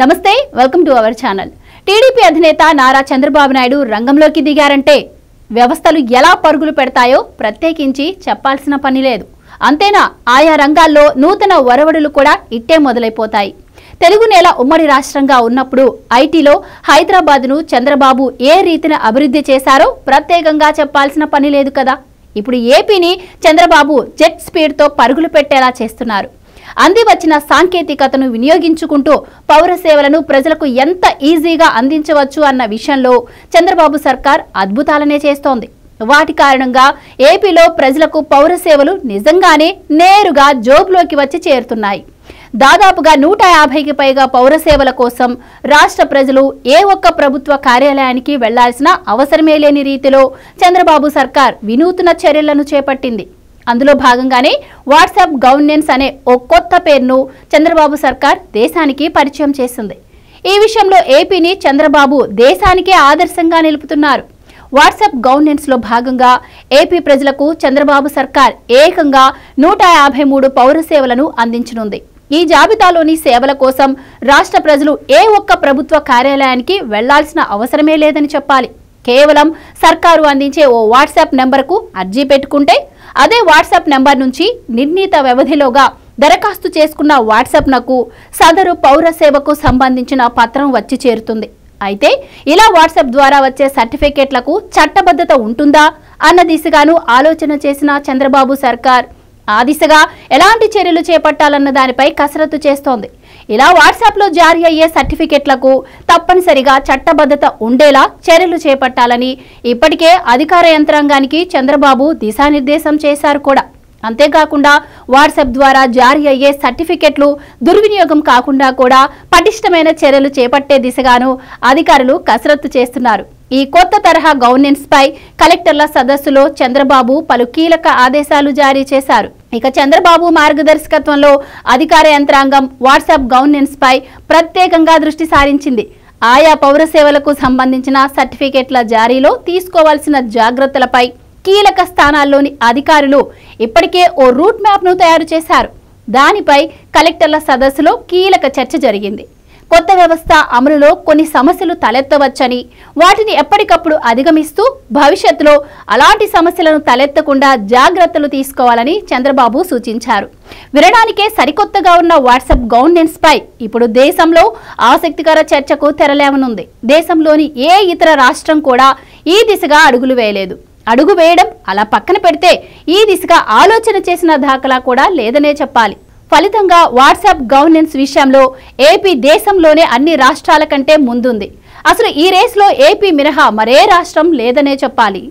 నమస్తే welcome to our channel. TDP అధినేత నారా చంద్రబాబు నాయుడు రంగంలోకి దిగారంటే వ్యవస్థలు ఎలా పరుగులు పెడతాయో ప్రత్యేకించి చెప్పాల్సిన పని లేదు। అంతేనా ఆయా రంగాల్లో నూతన వరవడులు కూడా ఇట్టే మొదలైపోతాయి। తెలుగు నేల ఉమ్మడి రాష్ట్రంగా ఉన్నప్పుడు ఐటీలో హైదరాబాద్ను చంద్రబాబు ఏ రీతిన అభివృద్ధి చేశారో ప్రత్యేకంగా చెప్పాల్సిన పని లేదు కదా। ఇప్పుడు ఏపీని చంద్రబాబు జెట్ స్పీడ్తో పరుగులు పెట్టేలా చేస్తున్నారు। అంది వచ్చిన సాంకేతికతను వినియోగించుకుంటూ పౌర సేవలను ప్రజలకు ఎంత ఈజీగా అందించవచ్చు అన్న విషయంలో చంద్రబాబు సర్కార్ అద్భుతాలనే చేస్తోంది। వాటి కారణంగా ఏపీలో ప్రజలకు పౌర సేవలు నిజంగానే నేరుగా జోబులోకి వచ్చి చేరుతున్నాయి। దాదాపుగా 150కి పైగా పౌర సేవల కోసం రాష్ట్ర ప్రజలు ఏ ఒక్క ప్రభుత్వ కార్యాలయానికి వెళ్లాల్సిన అవసరమే లేని రీతిలో చంద్రబాబు సర్కార్ వినూత్న చర్యలను చేపట్టింది। అందులో భాగంగానే వాట్సాప్ గవర్నెన్స్ అనే ఓ కొత్త పేరును చంద్రబాబు సర్కార్ దేశానికి పరిచయం చేసింది। ఈ విషయంలో ఏపీని చంద్రబాబు దేశానికే ఆదర్శంగా నిలుపుతున్నారు। వాట్సాప్ గవర్నెన్స్ లో భాగంగా ఏపీ ప్రజలకు చంద్రబాబు సర్కార్ ఏకంగా 153 పౌర సేవలను అందించనుంది। ఈ జాబితాలోని సేవల కోసం రాష్ట్ర ప్రజలు ఏ ఒక్క ప్రభుత్వ కార్యాలయానికి వెళ్లాల్సిన అవసరమే లేదని చెప్పాలి। కేవలం సర్కారు అందించే ఓ వాట్సాప్ నెంబర్కు అర్జీ పెట్టుకుంటే అదే వాట్సాప్ నెంబర్ నుంచి నిర్ణీత వ్యవధిలోగా దరఖాస్తు చేసుకున్న వాట్సాప్నకు సదరు పౌర సేవకు సంబంధించిన పత్రం వచ్చి చేరుతుంది। అయితే ఇలా వాట్సాప్ ద్వారా వచ్చే సర్టిఫికేట్లకు చట్టబద్ధత ఉంటుందా అన్న దిశగాను ఆలోచన చేసిన చంద్రబాబు సర్కార్ ఆ దిశగా ఎలాంటి చర్యలు చేపట్టాలన్న దానిపై కసరత్తు చేస్తోంది। ఇలా వాట్సాప్లో జారీ అయ్యే సర్టిఫికెట్లకు తప్పనిసరిగా చట్టబద్ధత ఉండేలా చర్యలు చేపట్టాలని ఇప్పటికే అధికార యంత్రాంగానికి చంద్రబాబు దిశానిర్దేశం చేశారు కూడా। అంతేకాకుండా వాట్సాప్ ద్వారా జారీ అయ్యే సర్టిఫికెట్లు దుర్వినియోగం కాకుండా కూడా పటిష్టమైన చర్యలు చేపట్టే దిశగాను అధికారులు కసరత్తు చేస్తున్నారు। ఈ కొత్త తరహా గవర్నెన్స్ పై కలెక్టర్ల సదస్సులో చంద్రబాబు పలు కీలక ఆదేశాలు జారీ చేశారు। ఇక చంద్రబాబు మార్గదర్శకత్వంలో అధికార యంత్రాంగం వాట్సాప్ గవర్నెన్స్ పై ప్రత్యేకంగా దృష్టి సారించింది। ఆయా పౌర సేవలకు సంబంధించిన సర్టిఫికెట్ల జారీలో తీసుకోవాల్సిన జాగ్రత్తలపై కీలక స్థానాల్లోని అధికారులు ఇప్పటికే ఓ రూట్ మ్యాప్ను తయారు చేశారు। దానిపై కలెక్టర్ల సదస్సులో కీలక చర్చ జరిగింది। కొత్త వ్యవస్థ అమలులో కొన్ని సమస్యలు తలెత్తవచ్చని వాటిని ఎప్పటికప్పుడు అధిగమిస్తూ భవిష్యత్తులో అలాంటి సమస్యలను తలెత్తకుండా జాగ్రత్తలు తీసుకోవాలని చంద్రబాబు సూచించారు। వినడానికే సరికొత్తగా ఉన్న వాట్సాప్ గవర్నెన్స్ పై ఇప్పుడు దేశంలో ఆసక్తికర చర్చకు తెరలేవనుంది। దేశంలోని ఏ ఇతర రాష్ట్రం కూడా ఈ దిశగా అడుగులు వేయలేదు। అడుగు వేయడం అలా పక్కన పెడితే ఈ దిశగా ఆలోచన చేసిన దాఖలా కూడా లేదనే చెప్పాలి। ఫలితంగా వాట్సాప్ గవర్నెన్స్ విషయంలో ఏపీ దేశంలోనే అన్ని రాష్ట్రాల కంటే ముందుంది। అసలు ఈ రేస్లో ఏపీ మినహా మరే రాష్ట్రం లేదనే చెప్పాలి।